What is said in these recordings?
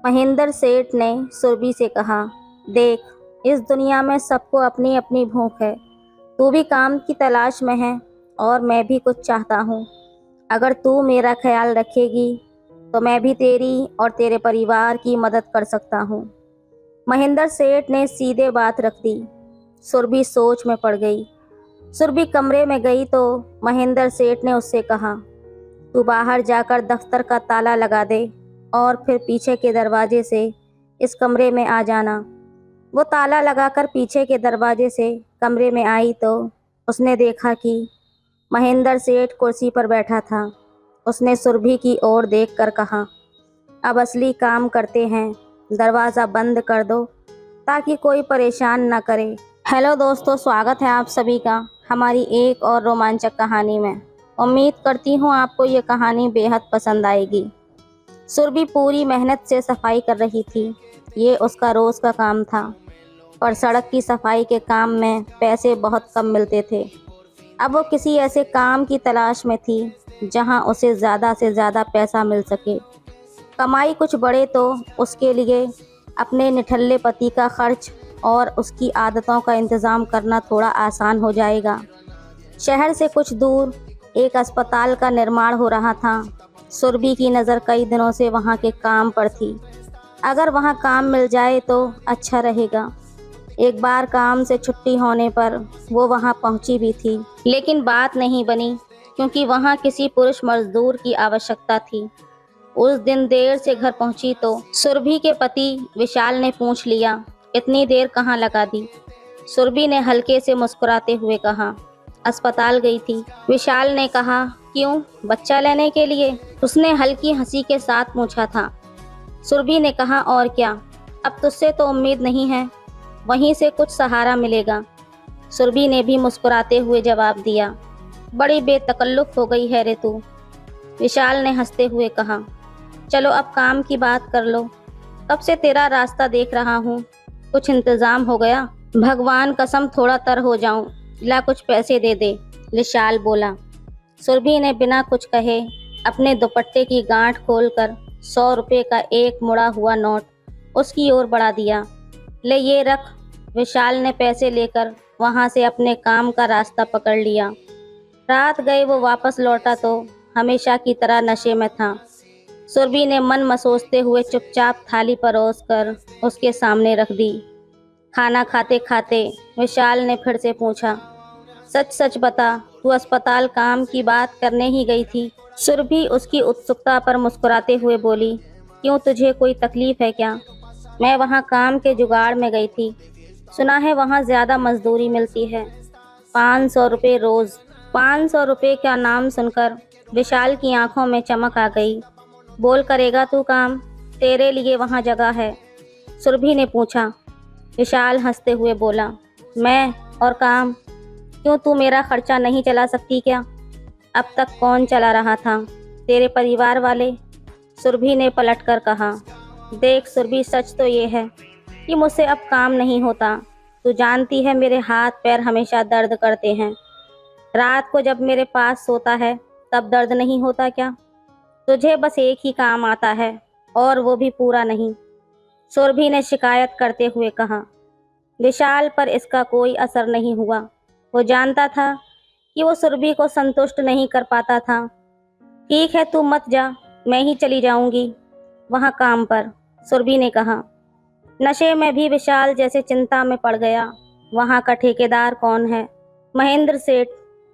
महेंद्र सेठ ने सुरभि से कहा, देख, इस दुनिया में सबको अपनी अपनी भूख है। तू भी काम की तलाश में है और मैं भी कुछ चाहता हूँ। अगर तू मेरा ख्याल रखेगी तो मैं भी तेरी और तेरे परिवार की मदद कर सकता हूँ। महेंद्र सेठ ने सीधे बात रख दी। सुरभि सोच में पड़ गई। सुरभि कमरे में गई तो महेंद्र सेठ ने उससे कहा, तू बाहर जाकर दफ्तर का ताला लगा दे और फिर पीछे के दरवाजे से इस कमरे में आ जाना। वो ताला लगाकर पीछे के दरवाजे से कमरे में आई तो उसने देखा कि महेंद्र सेठ कुर्सी पर बैठा था। उसने सुरभि की ओर देखकर कहा, अब असली काम करते हैं। दरवाज़ा बंद कर दो ताकि कोई परेशान न करे। हेलो दोस्तों, स्वागत है आप सभी का हमारी एक और रोमांचक कहानी में। उम्मीद करती हूँ आपको ये कहानी बेहद पसंद आएगी। सुरभि पूरी मेहनत से सफाई कर रही थी। ये उसका रोज़ का काम था, पर सड़क की सफाई के काम में पैसे बहुत कम मिलते थे। अब वो किसी ऐसे काम की तलाश में थी जहाँ उसे ज़्यादा से ज़्यादा पैसा मिल सके। कमाई कुछ बढ़े तो उसके लिए अपने निठल्ले पति का खर्च और उसकी आदतों का इंतज़ाम करना थोड़ा आसान हो जाएगा। शहर से कुछ दूर एक अस्पताल का निर्माण हो रहा था। सुरभि की नज़र कई दिनों से वहाँ के काम पर थी। अगर वहाँ काम मिल जाए तो अच्छा रहेगा। एक बार काम से छुट्टी होने पर वो वहाँ पहुँची भी थी, लेकिन बात नहीं बनी क्योंकि वहाँ किसी पुरुष मजदूर की आवश्यकता थी। उस दिन देर से घर पहुँची तो सुरभि के पति विशाल ने पूछ लिया, इतनी देर कहाँ लगा दी? सुरभि ने हल्के से मुस्कुराते हुए कहा, अस्पताल गई थी। विशाल ने कहा, क्यों, बच्चा लेने के लिए? उसने हल्की हंसी के साथ पूछा था। सुरभि ने कहा, और क्या, अब तुझसे तो उम्मीद नहीं है, वहीं से कुछ सहारा मिलेगा। सुरभि ने भी मुस्कुराते हुए जवाब दिया, बड़ी बेतकल्लुफ हो गई है रे तू। विशाल ने हंसते हुए कहा, चलो अब काम की बात कर लो। कब से तेरा रास्ता देख रहा हूँ, कुछ इंतज़ाम हो गया? भगवान कसम थोड़ा तर हो जाऊं, ला कुछ पैसे दे दे, विशाल बोला। सुरभि ने बिना कुछ कहे अपने दुपट्टे की गांठ खोलकर 100 रुपये का एक मुड़ा हुआ नोट उसकी ओर बढ़ा दिया। ले ये रख। विशाल ने पैसे लेकर वहां से अपने काम का रास्ता पकड़ लिया। रात गए वो वापस लौटा तो हमेशा की तरह नशे में था। सुरभि ने मन मसोचते हुए चुपचाप थाली परोस कर उसके सामने रख दी। खाना खाते खाते विशाल ने फिर से पूछा, सच सच बता, तू अस्पताल काम की बात करने ही गई थी? सुरभि उसकी उत्सुकता पर मुस्कुराते हुए बोली, क्यों, तुझे कोई तकलीफ है क्या? मैं वहाँ काम के जुगाड़ में गई थी। सुना है वहाँ ज़्यादा मजदूरी मिलती है, 500 रुपये रोज़। 500 रुपये का नाम सुनकर विशाल की आंखों में चमक आ गई। बोल, करेगा तू काम? तेरे लिए वहाँ जगह है, सुरभि ने पूछा। विशाल हंसते हुए बोला, मैं और काम? क्यों, तू मेरा खर्चा नहीं चला सकती क्या? अब तक कौन चला रहा था, तेरे परिवार वाले? सुरभि ने पलटकर कहा, देख सुरभि, सच तो ये है कि मुझसे अब काम नहीं होता। तू जानती है मेरे हाथ पैर हमेशा दर्द करते हैं। रात को जब मेरे पास सोता है तब दर्द नहीं होता क्या? तुझे बस एक ही काम आता है और वो भी पूरा नहीं, सुरभि ने शिकायत करते हुए कहा। विशाल पर इसका कोई असर नहीं हुआ। वो जानता था कि वो सुरभि को संतुष्ट नहीं कर पाता था। ठीक है, तू मत जा, मैं ही चली जाऊंगी वहाँ काम पर, सुरभि ने कहा। नशे में भी विशाल जैसे चिंता में पड़ गया। वहाँ का ठेकेदार कौन है? महेंद्र सेठ।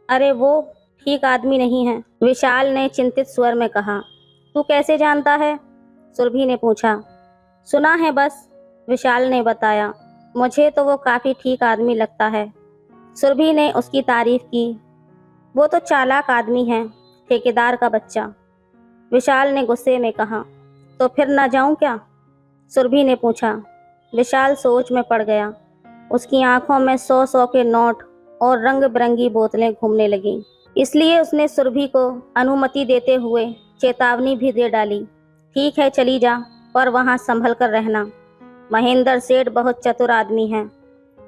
अरे वो ठीक आदमी नहीं है, विशाल ने चिंतित स्वर में कहा। तू कैसे जानता है? सुरभि ने पूछा। सुना है बस, विशाल ने बताया। मुझे तो वो काफ़ी ठीक आदमी लगता है। सुरभि ने उसकी तारीफ की। वो तो चालाक आदमी है, ठेकेदार का बच्चा, विशाल ने गुस्से में कहा। तो फिर ना जाऊं क्या? सुरभि ने पूछा। विशाल सोच में पड़ गया। उसकी आंखों में 100-100 के नोट और रंग बिरंगी बोतलें घूमने लगीं। इसलिए उसने सुरभि को अनुमति देते हुए चेतावनी भी दे डाली, ठीक है चली जा, पर वहाँ संभल कर रहना। महेंद्र सेठ बहुत चतुर आदमी हैं।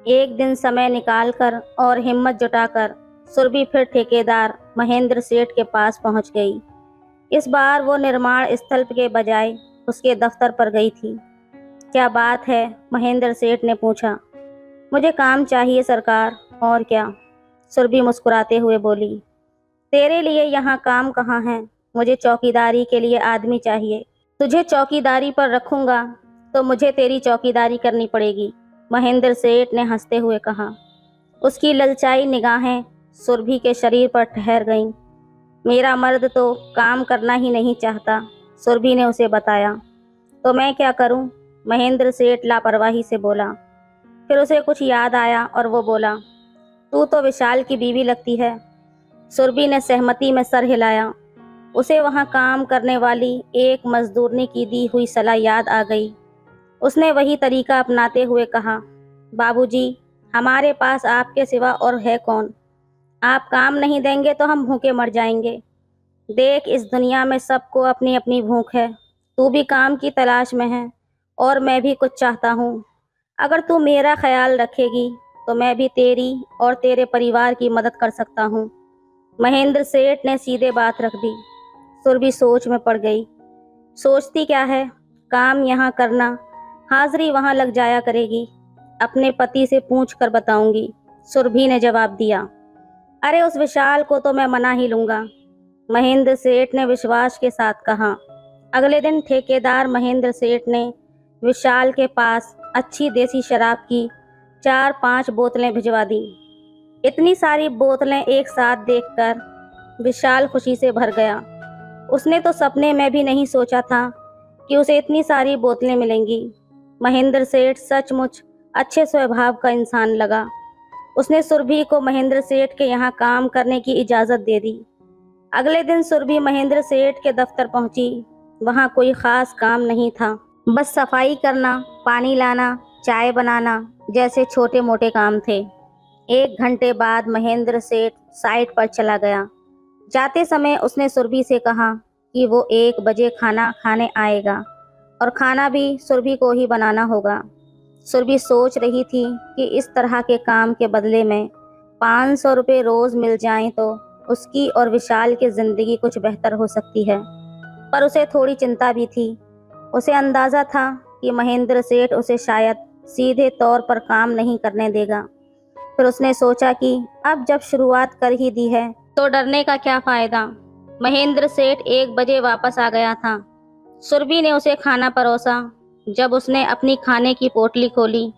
एक दिन समय निकालकर और हिम्मत जुटाकर सुरभि फिर ठेकेदार महेंद्र सेठ के पास पहुंच गई। इस बार वो निर्माण स्थल के बजाय उसके दफ्तर पर गई थी। क्या बात है? महेंद्र सेठ ने पूछा। मुझे काम चाहिए सरकार, और क्या? सुरभि मुस्कुराते हुए बोली। तेरे लिए यहाँ काम कहाँ है? मुझे चौकीदारी के लिए आदमी चाहिए। तुझे चौकीदारी पर रखूंगा तो मुझे तेरी चौकीदारी करनी पड़ेगी, महेंद्र सेठ ने हंसते हुए कहा। उसकी ललचाई निगाहें सुरभि के शरीर पर ठहर गईं। मेरा मर्द तो काम करना ही नहीं चाहता, सुरभि ने उसे बताया। तो मैं क्या करूं? महेंद्र सेठ लापरवाही से बोला। फिर उसे कुछ याद आया और वो बोला, तू तो विशाल की बीवी लगती है। सुरभि ने सहमति में सर हिलाया। उसे वहां काम करने वाली एक मजदूरनी की दी हुई सलाह याद आ गई। उसने वही तरीका अपनाते हुए कहा, बाबूजी, हमारे पास आपके सिवा और है कौन? आप काम नहीं देंगे तो हम भूखे मर जाएंगे। देख, इस दुनिया में सबको अपनी अपनी भूख है। तू भी काम की तलाश में है और मैं भी कुछ चाहता हूँ। अगर तू मेरा ख्याल रखेगी तो मैं भी तेरी और तेरे परिवार की मदद कर सकता हूँ। महेंद्र सेठ ने सीधे बात रख दी। सुरभि सोच में पड़ गई। सोचती क्या है, काम यहाँ करना, हाजिरी वहाँ लग जाया करेगी। अपने पति से पूछ कर बताऊंगी, सुरभि ने जवाब दिया। अरे उस विशाल को तो मैं मना ही लूंगा, महेंद्र सेठ ने विश्वास के साथ कहा। अगले दिन ठेकेदार महेंद्र सेठ ने विशाल के पास अच्छी देसी शराब की 4-5 बोतलें भिजवा दी। इतनी सारी बोतलें एक साथ देखकर विशाल खुशी से भर गया। उसने तो सपने में भी नहीं सोचा था कि उसे इतनी सारी बोतलें मिलेंगी। महेंद्र सेठ सचमुच अच्छे स्वभाव का इंसान लगा। उसने सुरभि को महेंद्र सेठ के यहाँ काम करने की इजाज़त दे दी। अगले दिन सुरभि महेंद्र सेठ के दफ्तर पहुंची। वहाँ कोई ख़ास काम नहीं था, बस सफाई करना, पानी लाना, चाय बनाना जैसे छोटे मोटे काम थे। 1 घंटे बाद महेंद्र सेठ साइट पर चला गया। जाते समय उसने सुरभि से कहा कि वो 1 बजे खाना खाने आएगा और खाना भी सुरभि को ही बनाना होगा। सुरभि सोच रही थी कि इस तरह के काम के बदले में 500 रुपये रोज़ मिल जाएं तो उसकी और विशाल की ज़िंदगी कुछ बेहतर हो सकती है। पर उसे थोड़ी चिंता भी थी। उसे अंदाज़ा था कि महेंद्र सेठ उसे शायद सीधे तौर पर काम नहीं करने देगा। फिर उसने सोचा कि अब जब शुरुआत कर ही दी है तो डरने का क्या फ़ायदा। महेंद्र सेठ 1 बजे वापस आ गया था। सुरभि ने उसे खाना परोसा। जब उसने अपनी खाने की पोटली खोली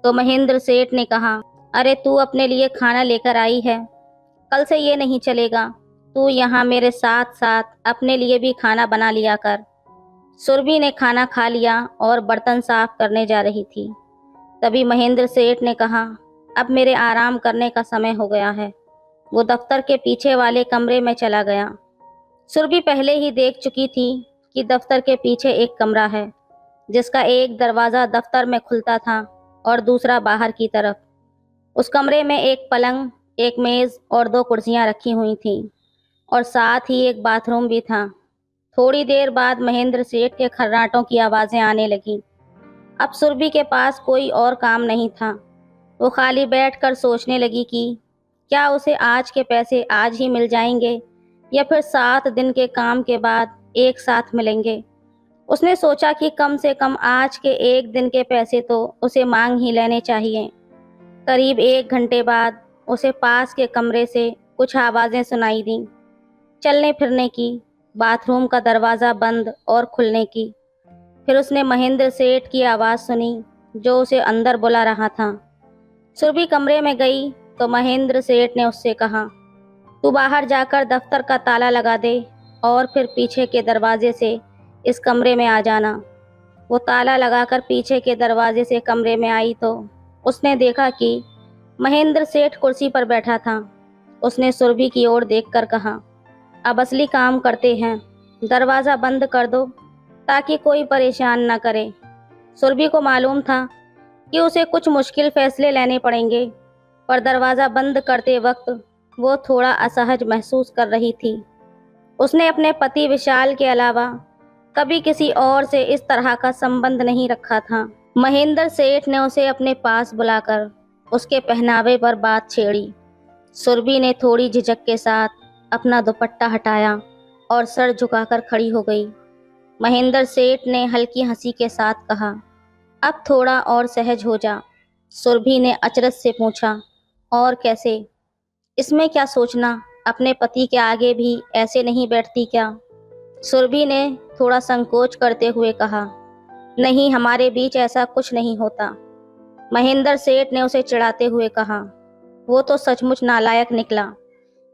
तो महेंद्र सेठ ने कहा, अरे तू अपने लिए खाना लेकर आई है? कल से ये नहीं चलेगा। तू यहाँ मेरे साथ साथ अपने लिए भी खाना बना लिया कर। सुरभि ने खाना खा लिया और बर्तन साफ करने जा रही थी। तभी महेंद्र सेठ ने कहा, अब मेरे आराम करने का समय हो गया है। वो दफ्तर के पीछे वाले कमरे में चला गया। सुरभि पहले ही देख चुकी थी कि दफ्तर के पीछे एक कमरा है, जिसका एक दरवाज़ा दफ्तर में खुलता था और दूसरा बाहर की तरफ। उस कमरे में एक पलंग, एक मेज़ और 2 कुर्सियां रखी हुई थीं और साथ ही एक बाथरूम भी था। थोड़ी देर बाद महेंद्र सेठ के खर्राटों की आवाज़ें आने लगीं। अब सुरभि के पास कोई और काम नहीं था। वो खाली बैठकर सोचने लगी कि क्या उसे आज के पैसे आज ही मिल जाएंगे या फिर 7 दिन के काम के बाद एक साथ मिलेंगे। उसने सोचा कि कम से कम आज के 1 दिन के पैसे तो उसे मांग ही लेने चाहिए। करीब 1 घंटे बाद उसे पास के कमरे से कुछ आवाज़ें सुनाई दीं, चलने फिरने की, बाथरूम का दरवाज़ा बंद और खुलने की। फिर उसने महेंद्र सेठ की आवाज़ सुनी जो उसे अंदर बुला रहा था। सुरभि कमरे में गई तो महेंद्र सेठ ने उससे कहा, तू बाहर जाकर दफ्तर का ताला लगा दे और फिर पीछे के दरवाजे से इस कमरे में आ जाना। वो ताला लगाकर पीछे के दरवाजे से कमरे में आई तो उसने देखा कि महेंद्र सेठ कुर्सी पर बैठा था। उसने सुरभि की ओर देखकर कहा, अब असली काम करते हैं, दरवाज़ा बंद कर दो ताकि कोई परेशान न करे। सुरभि को मालूम था कि उसे कुछ मुश्किल फैसले लेने पड़ेंगे, पर दरवाज़ा बंद करते वक्त वो थोड़ा असहज महसूस कर रही थी। उसने अपने पति विशाल के अलावा कभी किसी और से इस तरह का संबंध नहीं रखा था। महेंद्र सेठ ने उसे अपने पास बुलाकर उसके पहनावे पर बात छेड़ी। सुरभि ने थोड़ी झिझक के साथ अपना दुपट्टा हटाया और सर झुकाकर खड़ी हो गई। महेंद्र सेठ ने हल्की हंसी के साथ कहा। अब थोड़ा और सहज हो जा। सुरभि ने अचरज से पूछा, और कैसे? इसमें क्या सोचना, अपने पति के आगे भी ऐसे नहीं बैठती क्या? सुरभि ने थोड़ा संकोच करते हुए कहा, नहीं, हमारे बीच ऐसा कुछ नहीं होता। महेंद्र सेठ ने उसे चिढ़ाते हुए कहा, वो तो सचमुच नालायक निकला,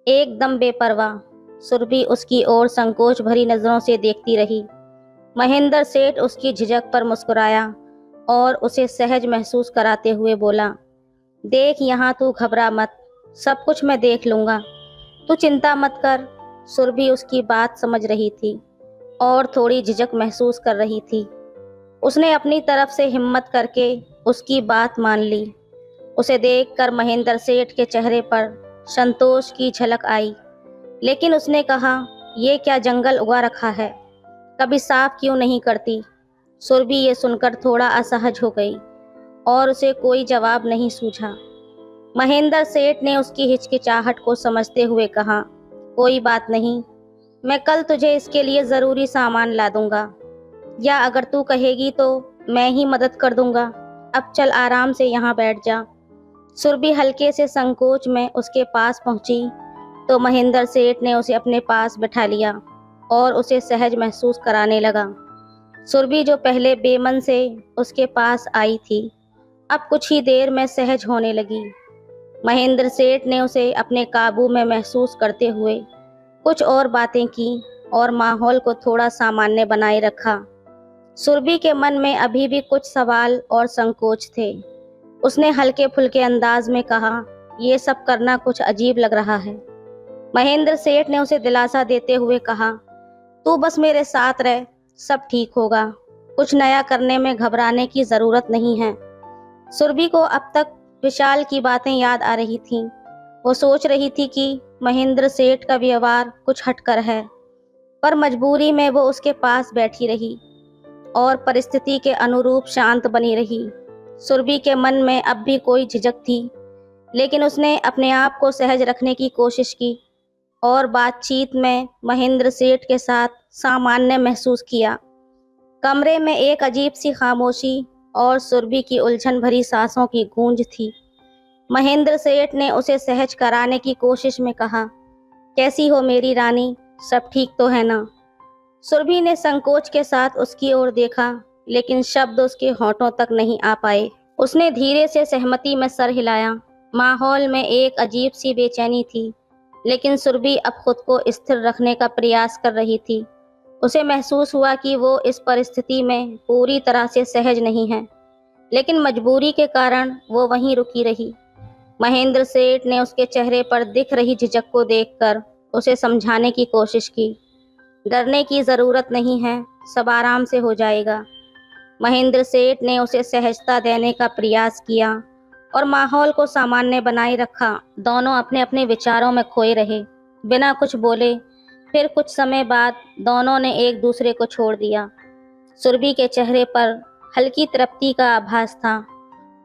एकदम बेपरवाह। सुरभि उसकी ओर संकोच भरी नजरों से देखती रही। महेंद्र सेठ उसकी झिझक पर मुस्कुराया और उसे सहज महसूस कराते हुए बोला, देख, यहाँ तू घबरा मत, सब कुछ मैं देख लूँगा, तू चिंता मत कर। सुरभि उसकी बात समझ रही थी और थोड़ी झिझक महसूस कर रही थी। उसने अपनी तरफ से हिम्मत करके उसकी बात मान ली। उसे देखकर महेंद्र सेठ के चेहरे पर संतोष की झलक आई, लेकिन उसने कहा, यह क्या जंगल उगा रखा है, कभी साफ क्यों नहीं करती? सुरभि ये सुनकर थोड़ा असहज हो गई और उसे कोई जवाब नहीं सूझा। महेंद्र सेठ ने उसकी हिचकिचाहट को समझते हुए कहा, कोई बात नहीं, मैं कल तुझे इसके लिए ज़रूरी सामान ला दूंगा, या अगर तू कहेगी तो मैं ही मदद कर दूंगा। अब चल, आराम से यहाँ बैठ जा। सुरभि हल्के से संकोच में उसके पास पहुंची तो महेंद्र सेठ ने उसे अपने पास बिठा लिया और उसे सहज महसूस कराने लगा। सुरभि जो पहले बेमन से उसके पास आई थी, अब कुछ ही देर में सहज होने लगी। महेंद्र सेठ ने उसे अपने काबू में महसूस करते हुए कुछ और बातें की और माहौल को थोड़ा सामान्य बनाए रखा। सुरभि के मन में अभी भी कुछ सवाल और संकोच थे। उसने हल्के फुल्के अंदाज में कहा, यह सब करना कुछ अजीब लग रहा है। महेंद्र सेठ ने उसे दिलासा देते हुए कहा, तू बस मेरे साथ रह, सब ठीक होगा, कुछ नया करने में घबराने की ज़रूरत नहीं है। सुरभि को अब तक विशाल की बातें याद आ रही थीं। वो सोच रही थी कि महेंद्र सेठ का व्यवहार कुछ हटकर है, पर मजबूरी में वो उसके पास बैठी रही और परिस्थिति के अनुरूप शांत बनी रही। सुरभि के मन में अब भी कोई झिझक थी, लेकिन उसने अपने आप को सहज रखने की कोशिश की और बातचीत में महेंद्र सेठ के साथ सामान्य महसूस किया। कमरे में एक अजीब सी खामोशी और सुरभि की उलझन भरी सांसों की गूंज थी। महेंद्र सेठ ने उसे सहज कराने की कोशिश में कहा, कैसी हो मेरी रानी, सब ठीक तो है ना? सुरभि ने संकोच के साथ उसकी ओर देखा, लेकिन शब्द उसके होठों तक नहीं आ पाए। उसने धीरे से सहमति में सर हिलाया। माहौल में एक अजीब सी बेचैनी थी, लेकिन सुरभि अब खुद को स्थिर रखने का प्रयास कर रही थी। उसे महसूस हुआ कि वो इस परिस्थिति में पूरी तरह से सहज नहीं है, लेकिन मजबूरी के कारण वो वहीं रुकी रही। महेंद्र सेठ ने उसके चेहरे पर दिख रही झिझक को देखकर उसे समझाने की कोशिश की। डरने की ज़रूरत नहीं है, सब आराम से हो जाएगा। महेंद्र सेठ ने उसे सहजता देने का प्रयास किया और माहौल को सामान्य बनाए रखा। दोनों अपने अपने विचारों में खोए रहे, बिना कुछ बोले। फिर कुछ समय बाद दोनों ने एक दूसरे को छोड़ दिया। सुरभि के चेहरे पर हल्की तृप्ति का आभास था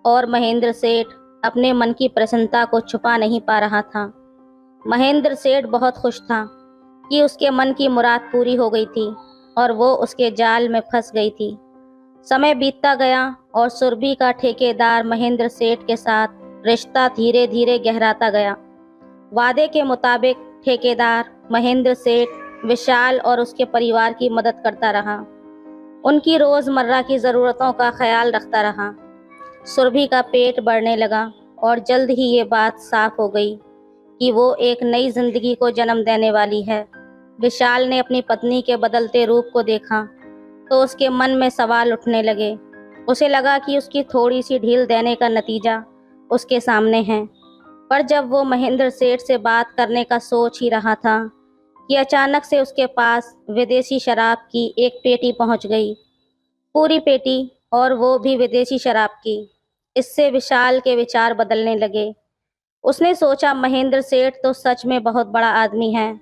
और महेंद्र सेठ अपने मन की प्रसन्नता को छुपा नहीं पा रहा था। महेंद्र सेठ बहुत खुश था कि उसके मन की मुराद पूरी हो गई थी और वो उसके जाल में फंस गई थी। समय बीतता गया और सुरभि का ठेकेदार महेंद्र सेठ के साथ रिश्ता धीरे धीरे गहराता गया। वादे के मुताबिक ठेकेदार महेंद्र सेठ विशाल और उसके परिवार की मदद करता रहा, उनकी रोज़मर्रा की ज़रूरतों का ख्याल रखता रहा। सुरभि का पेट बढ़ने लगा और जल्द ही ये बात साफ हो गई कि वो एक नई जिंदगी को जन्म देने वाली है। विशाल ने अपनी पत्नी के बदलते रूप को देखा तो उसके मन में सवाल उठने लगे। उसे लगा कि उसकी थोड़ी सी ढील देने का नतीजा उसके सामने है। पर जब वो महेंद्र सेठ से बात करने का सोच ही रहा था कि अचानक से उसके पास विदेशी शराब की एक पेटी पहुंच गई, पूरी पेटी, और वो भी विदेशी शराब की। इससे विशाल के विचार बदलने लगे। उसने सोचा, महेंद्र सेठ तो सच में बहुत बड़ा आदमी है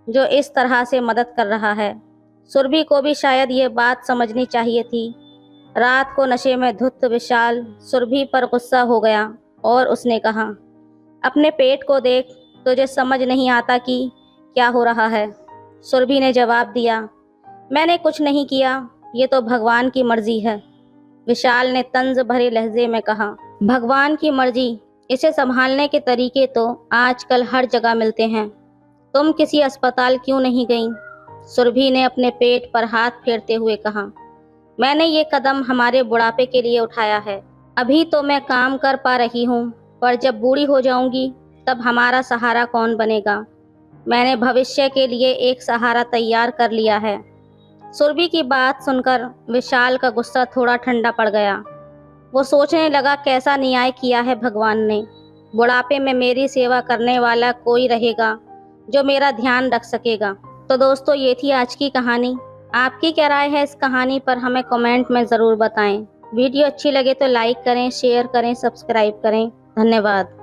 जो इस तरह से मदद कर रहा है। सुरभि को भी शायद ये बात समझनी चाहिए थी। रात को नशे में धुत विशाल सुरभि पर गुस्सा हो गया और उसने कहा, अपने पेट को देख, तुझे समझ नहीं आता कि क्या हो रहा है? सुरभि ने जवाब दिया, मैंने कुछ नहीं किया, ये तो भगवान की मर्जी है, विशाल ने तंज भरे लहजे में कहा। भगवान की मर्जी, इसे संभालने के तरीके तो आजकल हर जगह मिलते हैं। तुम किसी अस्पताल क्यों नहीं गई? सुरभि ने अपने पेट पर हाथ फेरते हुए कहा। मैंने ये कदम हमारे बुढ़ापे के लिए उठाया है। अभी तो मैं काम कर पा रही हूँ, पर जब बूढ़ी हो जाऊंगी तब हमारा सहारा कौन बनेगा? मैंने भविष्य के लिए एक सहारा तैयार कर लिया है। सुरभि की बात सुनकर विशाल का गुस्सा थोड़ा ठंडा पड़ गया। वो सोचने लगा, कैसा न्याय किया है भगवान ने। बुढ़ापे में मेरी सेवा करने वाला कोई रहेगा जो मेरा ध्यान रख सकेगा। तो दोस्तों, ये थी आज की कहानी। आपकी क्या राय है इस कहानी पर, हमें कमेंट में ज़रूर बताएं। वीडियो अच्छी लगे तो लाइक करें, शेयर करें, सब्सक्राइब करें। धन्यवाद।